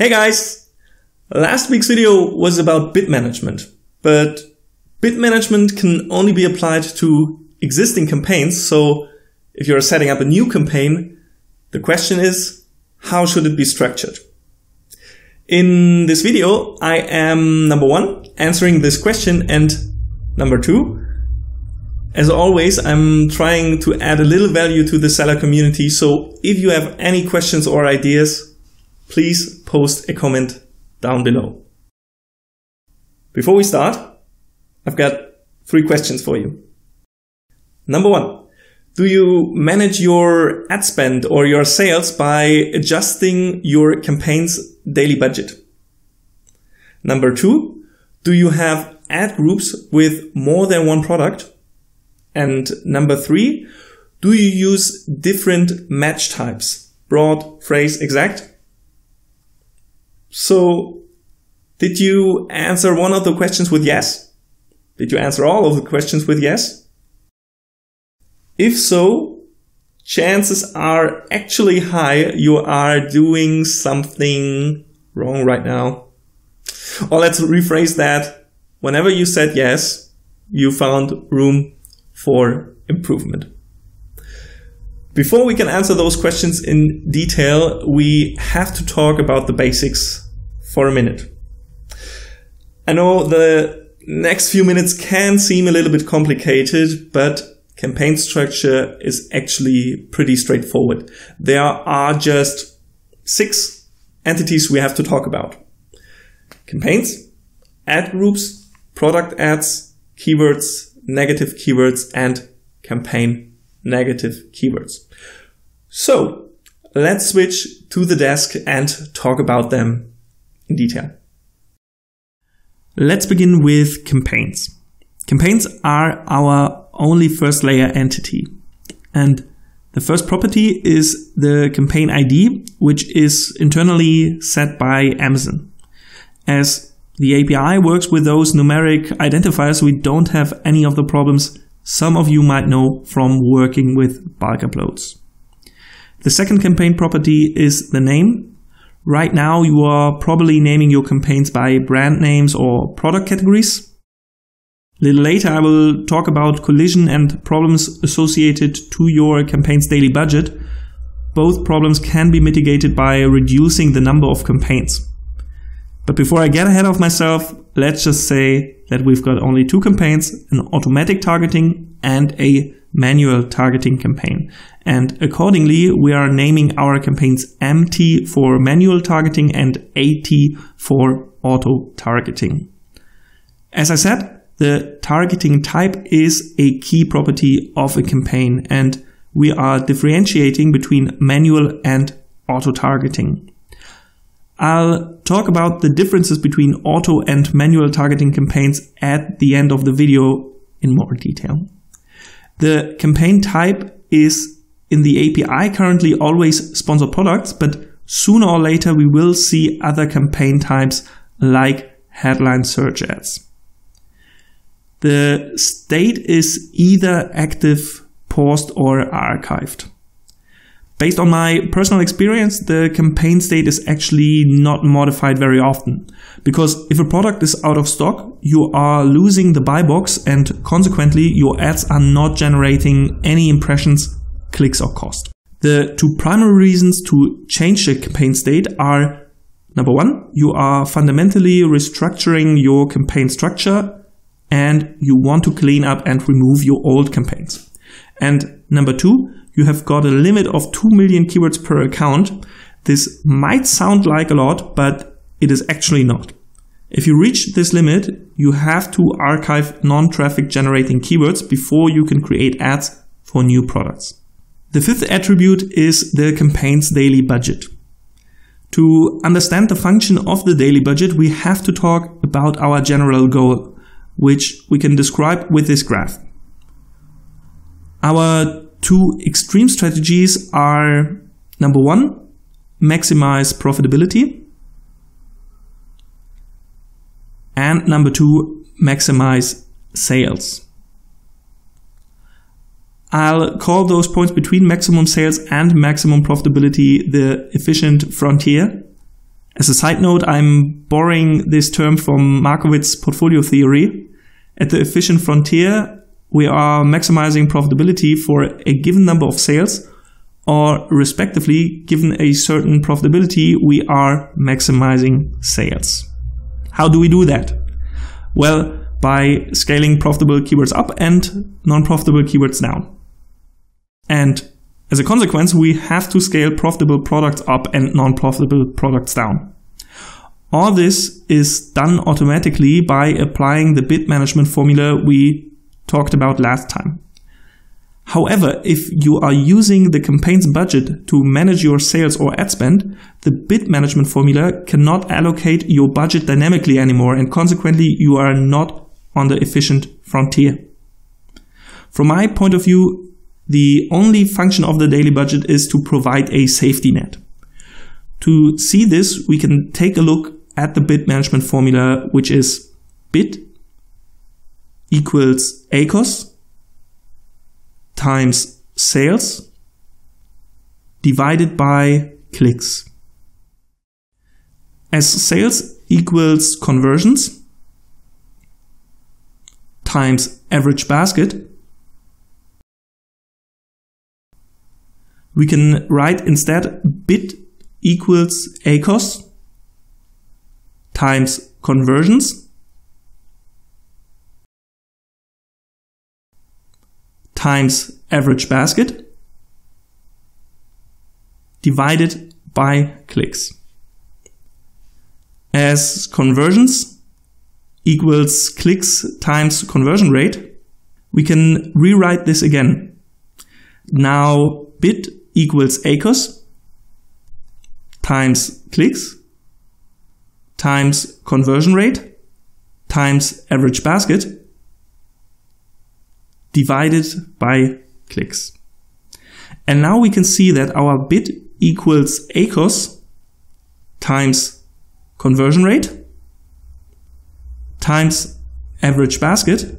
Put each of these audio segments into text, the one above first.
Hey guys! Last week's video was about bid management, but bid management can only be applied to existing campaigns, so if you're setting up a new campaign, the question is, how should it be structured? In this video, I am, number one, answering this question, and number two, as always, I'm trying to add a little value to the seller community, so if you have any questions or ideas, please post a comment down below. Before we start, I've got 3 questions for you. Number one, do you manage your ad spend or your sales by adjusting your campaign's daily budget? Number two, do you have ad groups with more than one product? And number 3, do you use different match types? Broad, phrase, exact? So, did you answer one of the questions with yes? Did you answer all of the questions with yes? If so, chances are actually high you are doing something wrong right now. Or let's rephrase that. Whenever you said yes, you found room for improvement. Before we can answer those questions in detail, we have to talk about the basics for a minute. I know the next few minutes can seem a little bit complicated, but campaign structure is actually pretty straightforward. There are just 6 entities we have to talk about. Campaigns, ad groups, product ads, keywords, negative keywords, and campaign negative keywords. So let's switch to the desk and talk about them in detail. Let's begin with campaigns. Campaigns are our only first layer entity. And the first property is the campaign ID, which is internally set by Amazon. As the API works with those numeric identifiers, we don't have any of the problems some of you might know from working with bulk uploads. The second campaign property is the name. Right now you are probably naming your campaigns by brand names or product categories. A little later I will talk about collision and problems associated to your campaign's daily budget. Both problems can be mitigated by reducing the number of campaigns. But before I get ahead of myself, let's just say that we've got only 2 campaigns, an automatic targeting and a manual targeting campaign. And accordingly, we are naming our campaigns MT for manual targeting and AT for auto targeting. As I said, the targeting type is a key property of a campaign, and we are differentiating between manual and auto targeting. I'll talk about the differences between auto and manual targeting campaigns at the end of the video in more detail. The campaign type is in the API currently always sponsored products, but sooner or later we will see other campaign types like headline search ads. The state is either active, paused, or archived. Based on my personal experience, the campaign state is actually not modified very often, because if a product is out of stock, you are losing the buy box and consequently your ads are not generating any impressions, clicks or cost. The 2 primary reasons to change the campaign state are, number 1, you are fundamentally restructuring your campaign structure and you want to clean up and remove your old campaigns. And number 2, you have got a limit of 2 million keywords per account. This might sound like a lot, but it is actually not. If you reach this limit, you have to archive non-traffic generating keywords before you can create ads for new products. The 5th attribute is the campaign's daily budget. To understand the function of the daily budget, we have to talk about our general goal, which we can describe with this graph. Our 2 extreme strategies are, number 1, maximize profitability, and number 2, maximize sales. I'll call those points between maximum sales and maximum profitability the efficient frontier. As a side note, I'm borrowing this term from Markowitz's portfolio theory. At the efficient frontier, we are maximizing profitability for a given number of sales, or respectively, given a certain profitability, we are maximizing sales. How do we do that? Well, by scaling profitable keywords up and non-profitable keywords down. And as a consequence, we have to scale profitable products up and non-profitable products down. All this is done automatically by applying the bid management formula we talked about last time. However, if you are using the campaign's budget to manage your sales or ad spend, the bid management formula cannot allocate your budget dynamically anymore, and consequently you are not on the efficient frontier. From my point of view, the only function of the daily budget is to provide a safety net. To see this, we can take a look at the bid management formula, which is bid equals ACOS times sales divided by clicks. As sales equals conversions times average basket, we can write instead bid equals ACOS times conversions times average basket divided by clicks. As conversions equals clicks times conversion rate, we can rewrite this again. Now bid equals ACOS times clicks times conversion rate times average basket divided by clicks. And now we can see that our bid equals ACOS times conversion rate times average basket.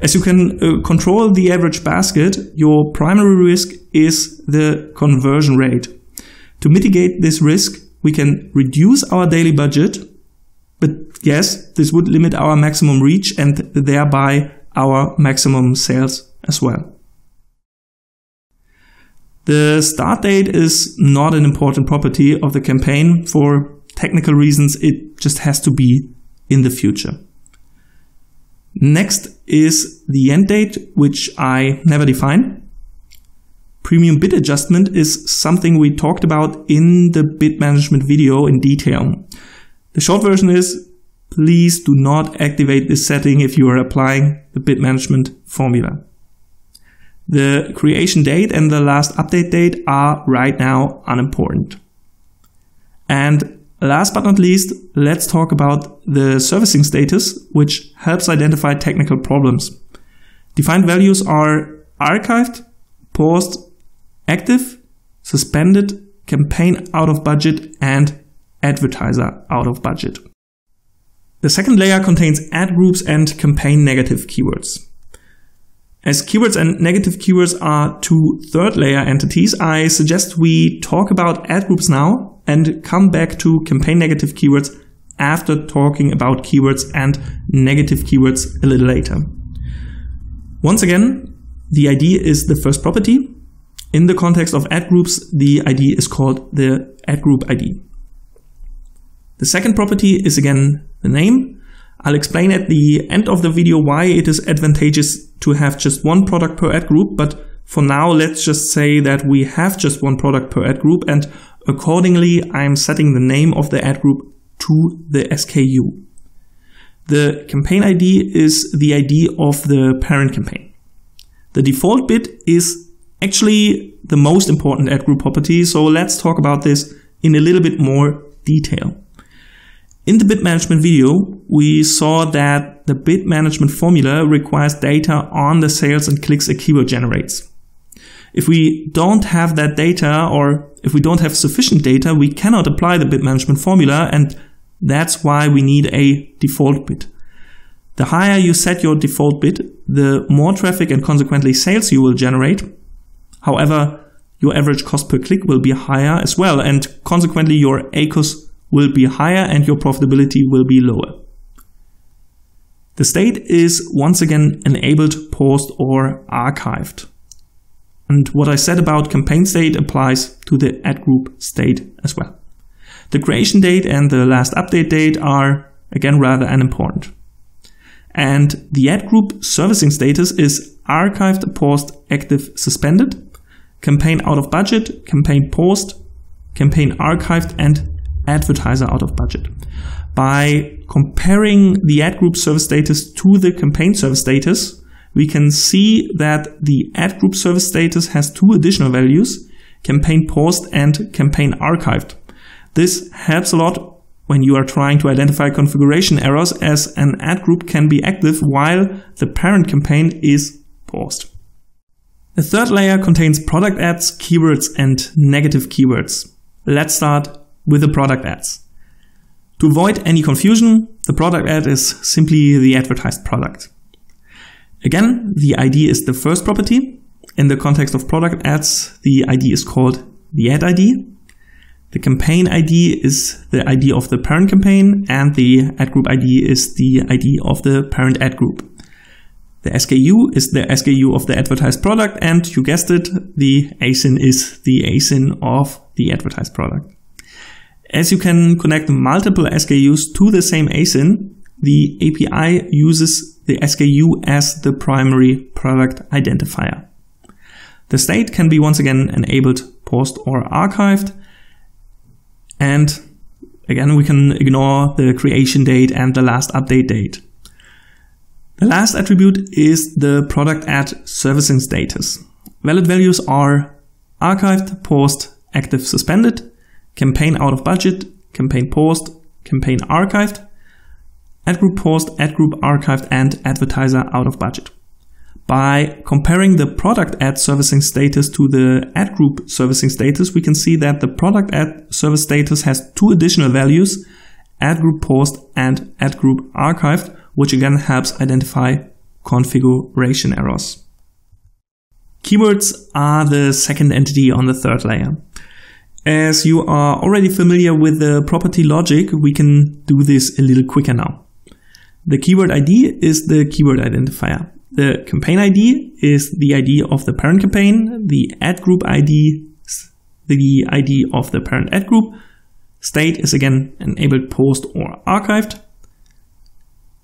As you can control the average basket, your primary risk is the conversion rate. To mitigate this risk, we can reduce our daily budget, but yes, this would limit our maximum reach and thereby our maximum sales as well. The start date is not an important property of the campaign. For technical reasons, it just has to be in the future. Next is the end date, which I never define. Premium bid adjustment is something we talked about in the bid management video in detail. The short version is, please do not activate this setting if you are applying the bid management formula. The creation date and the last update date are right now unimportant. And last but not least, let's talk about the servicing status, which helps identify technical problems. Defined values are archived, paused, active, suspended, campaign out of budget, and advertiser out of budget. The second layer contains AdGroups and campaign negative keywords. As keywords and negative keywords are two third layer entities, I suggest we talk about AdGroups now and come back to campaign negative keywords after talking about keywords and negative keywords a little later. Once again, the ID is the first property. In the context of AdGroups, the ID is called the AdGroup ID. The second property is again the name. I'll explain at the end of the video why it is advantageous to have just one product per ad group, but for now let's just say that we have just one product per ad group, and accordingly I'm setting the name of the ad group to the SKU. The campaign ID is the ID of the parent campaign. The default bid is actually the most important ad group property, so let's talk about this in a little bit more detail. In the bid management video, we saw that the bid management formula requires data on the sales and clicks a keyword generates. If we don't have that data, or if we don't have sufficient data, we cannot apply the bid management formula, and that's why we need a default bid. The higher you set your default bid, the more traffic and consequently sales you will generate. However, your average cost per click will be higher as well, and consequently your ACoS will be higher and your profitability will be lower. The state is once again enabled, paused, or archived. And what I said about campaign state applies to the AdGroup state as well. The creation date and the last update date are again rather unimportant. And the AdGroup servicing status is archived, paused, active, suspended, campaign out of budget, campaign paused, campaign archived, and advertiser out of budget. By comparing the AdGroup service status to the campaign service status, we can see that the AdGroup service status has two additional values, campaign paused and campaign archived. This helps a lot when you are trying to identify configuration errors, as an AdGroup can be active while the parent campaign is paused. The third layer contains product ads, keywords, and negative keywords. Let's start with the product ads. To avoid any confusion, the product ad is simply the advertised product. Again, the ID is the first property. In the context of product ads, the ID is called the ad ID. The campaign ID is the ID of the parent campaign, and the AdGroup ID is the ID of the parent AdGroup. The SKU is the SKU of the advertised product, and you guessed it, the ASIN is the ASIN of the advertised product. As you can connect multiple SKUs to the same ASIN, the API uses the SKU as the primary product identifier. The state can be once again enabled, paused, or archived. And again, we can ignore the creation date and the last update date. The last attribute is the product ad servicing status. Valid values are archived, paused, active, suspended, campaign out of budget, campaign paused, campaign archived, AdGroup paused, AdGroup archived, and advertiser out of budget. By comparing the product ad servicing status to the AdGroup servicing status, we can see that the product ad service status has two additional values, AdGroup paused and AdGroup archived, which again helps identify configuration errors. Keywords are the second entity on the third layer. As you are already familiar with the property logic, we can do this a little quicker now. The keyword ID is the keyword identifier. The campaign ID is the ID of the parent campaign. The AdGroup ID is the ID of the parent AdGroup. State is again enabled, paused, or archived.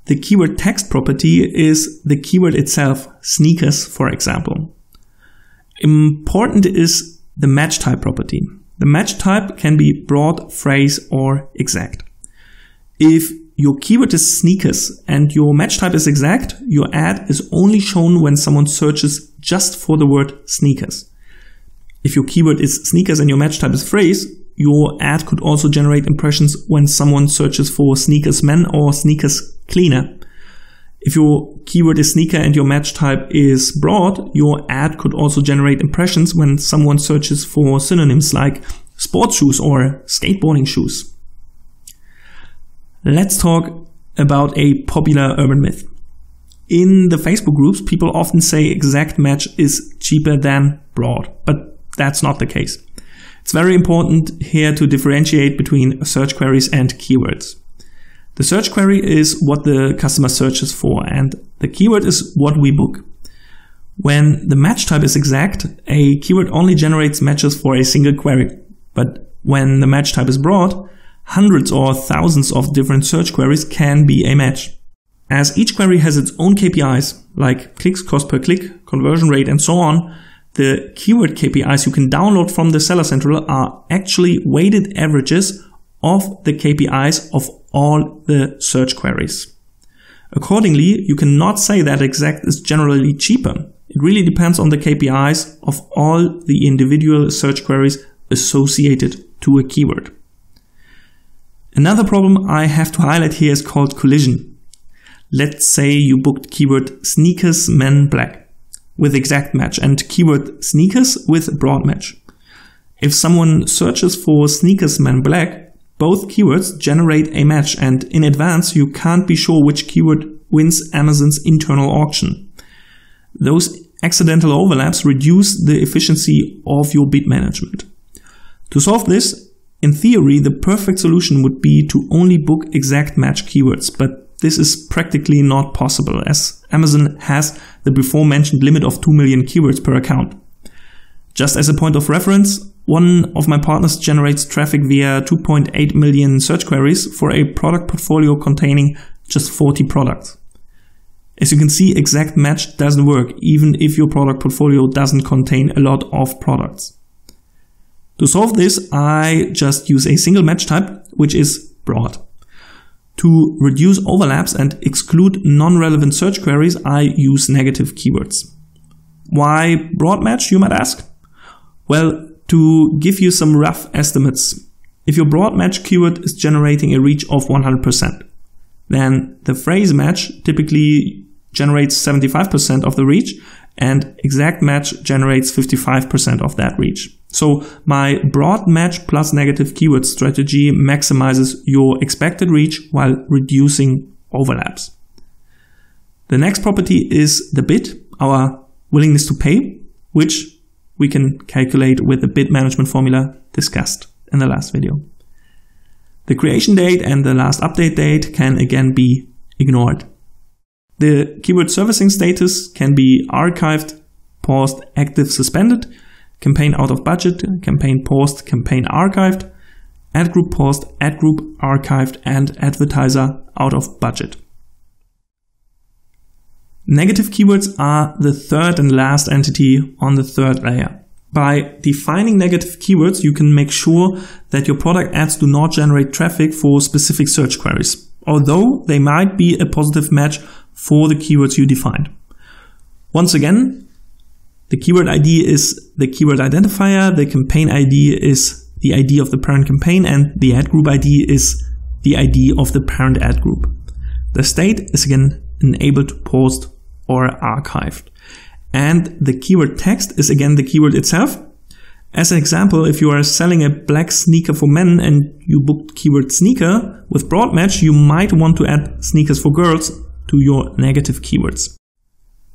The keyword text property is the keyword itself, sneakers, for example. Important is the match type property. The match type can be broad, phrase, or exact. If your keyword is sneakers and your match type is exact, your ad is only shown when someone searches just for the word sneakers. If your keyword is sneakers and your match type is phrase, your ad could also generate impressions when someone searches for sneakers men or sneakers cleaner. If your keyword is sneaker and your match type is broad, your ad could also generate impressions when someone searches for synonyms like sports shoes or skateboarding shoes. Let's talk about a popular urban myth. In the Facebook groups, people often say exact match is cheaper than broad, but that's not the case. It's very important here to differentiate between search queries and keywords. The search query is what the customer searches for, and the keyword is what we book. When the match type is exact, a keyword only generates matches for a single query. But when the match type is broad, hundreds or thousands of different search queries can be a match. As each query has its own KPIs, like clicks, cost per click, conversion rate, and so on, the keyword KPIs you can download from the Seller Central are actually weighted averages of the KPIs of all the search queries. Accordingly, you cannot say that exact is generally cheaper. It really depends on the KPIs of all the individual search queries associated to a keyword. Another problem I have to highlight here is called collision. Let's say you booked keyword sneakers men black with exact match and keyword sneakers with broad match. If someone searches for sneakers men black, both keywords generate a match, and in advance you can't be sure which keyword wins Amazon's internal auction. Those accidental overlaps reduce the efficiency of your bid management. To solve this, in theory, the perfect solution would be to only book exact match keywords, but this is practically not possible as Amazon has the before mentioned limit of 2 million keywords per account. Just as a point of reference, one of my partners generates traffic via 2.8 million search queries for a product portfolio containing just 40 products. As you can see, exact match doesn't work, even if your product portfolio doesn't contain a lot of products. To solve this, I just use a single match type, which is broad. To reduce overlaps and exclude non-relevant search queries, I use negative keywords. Why broad match, you might ask? Well, to give you some rough estimates, if your broad match keyword is generating a reach of 100%, then the phrase match typically generates 75% of the reach and exact match generates 55% of that reach. So my broad match plus negative keyword strategy maximizes your expected reach while reducing overlaps. The next property is the bid, our willingness to pay, which we can calculate with the bid management formula discussed in the last video. The creation date and the last update date can again be ignored. The keyword servicing status can be archived, paused, active, suspended, campaign out of budget, campaign paused, campaign archived, AdGroup paused, AdGroup archived, and advertiser out of budget. Negative keywords are the third and last entity on the third layer. By defining negative keywords, you can make sure that your product ads do not generate traffic for specific search queries, although they might be a positive match for the keywords you defined. Once again, the keyword ID is the keyword identifier, the campaign ID is the ID of the parent campaign, and the AdGroup ID is the ID of the parent AdGroup. The state is again enabled, paused, or archived. And the keyword text is again the keyword itself. As an example, if you are selling a black sneaker for men and you booked keyword sneaker with broad match, you might want to add sneakers for girls to your negative keywords.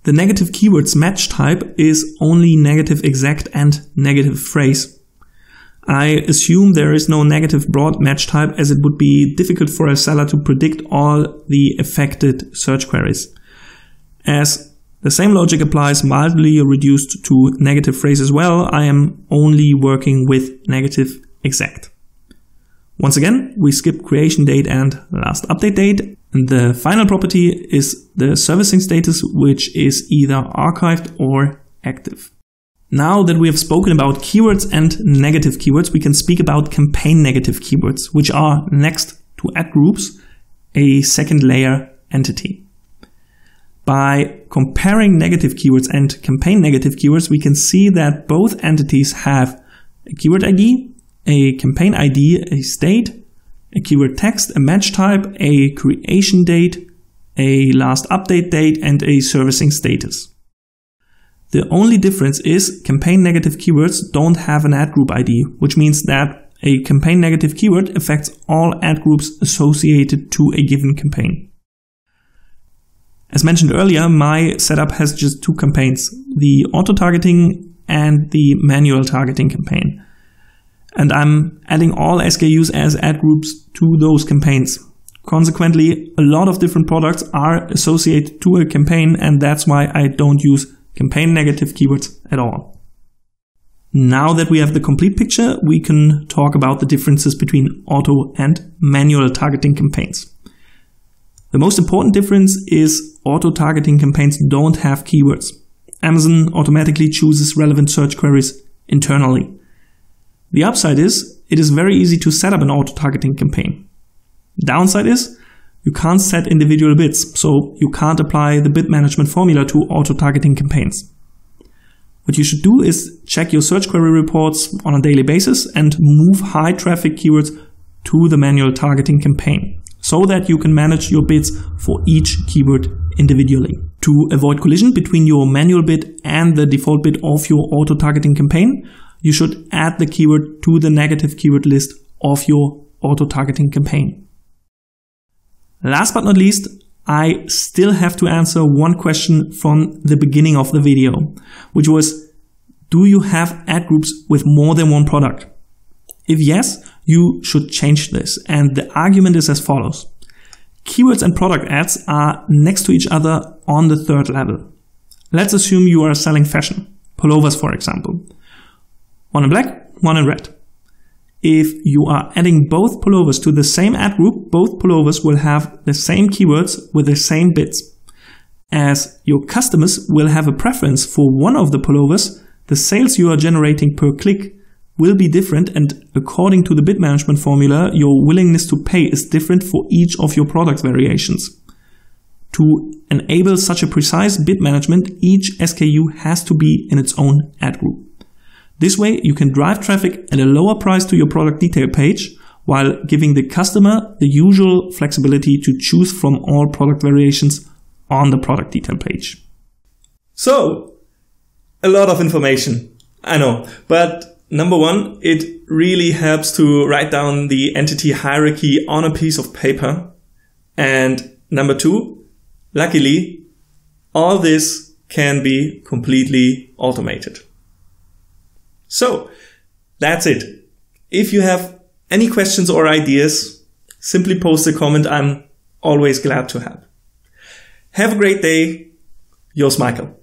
The negative keywords match type is only negative exact and negative phrase. I assume there is no negative broad match type as it would be difficult for a seller to predict all the affected search queries. As the same logic applies mildly reduced to negative phrase as well, I am only working with negative exact. Once again, we skip creation date and last update date. And the final property is the servicing status, which is either archived or active. Now that we have spoken about keywords and negative keywords, we can speak about campaign negative keywords, which are next to AdGroups, a second layer entity. By comparing negative keywords and campaign negative keywords, we can see that both entities have a keyword ID, a campaign ID, a state, a keyword text, a match type, a creation date, a last update date, and a servicing status. The only difference is campaign negative keywords don't have an AdGroup ID, which means that a campaign negative keyword affects all AdGroups associated to a given campaign. As mentioned earlier, my setup has just two campaigns, the auto-targeting and the manual targeting campaign. And I'm adding all SKUs as AdGroups to those campaigns. Consequently, a lot of different products are associated to a campaign, and that's why I don't use campaign negative keywords at all. Now that we have the complete picture, we can talk about the differences between auto and manual targeting campaigns. The most important difference is auto-targeting campaigns don't have keywords. Amazon automatically chooses relevant search queries internally. The upside is, it is very easy to set up an auto-targeting campaign. The downside is, you can't set individual bids, so you can't apply the bid management formula to auto-targeting campaigns. What you should do is check your search query reports on a daily basis and move high traffic keywords to the manual targeting campaign, so that you can manage your bids for each keyword individually. To avoid collision between your manual bid and the default bid of your auto-targeting campaign, you should add the keyword to the negative keyword list of your auto-targeting campaign. Last but not least, I still have to answer one question from the beginning of the video, which was, do you have ad groups with more than one product? If yes, you should change this, and the argument is as follows. Keywords and product ads are next to each other on the third level. Let's assume you are selling fashion, pullovers for example. One in black, one in red. If you are adding both pullovers to the same ad group, both pullovers will have the same keywords with the same bids. As your customers will have a preference for one of the pullovers, the sales you are generating per click will be different, and according to the bid management formula, your willingness to pay is different for each of your product variations. To enable such a precise bid management, each SKU has to be in its own ad group. This way, you can drive traffic at a lower price to your product detail page, while giving the customer the usual flexibility to choose from all product variations on the product detail page. So, a lot of information, I know, but number one, it really helps to write down the entity hierarchy on a piece of paper. And number two, luckily, all this can be completely automated. So, that's it. If you have any questions or ideas, simply post a comment. I'm always glad to help. Have a great day. Yours, Michael.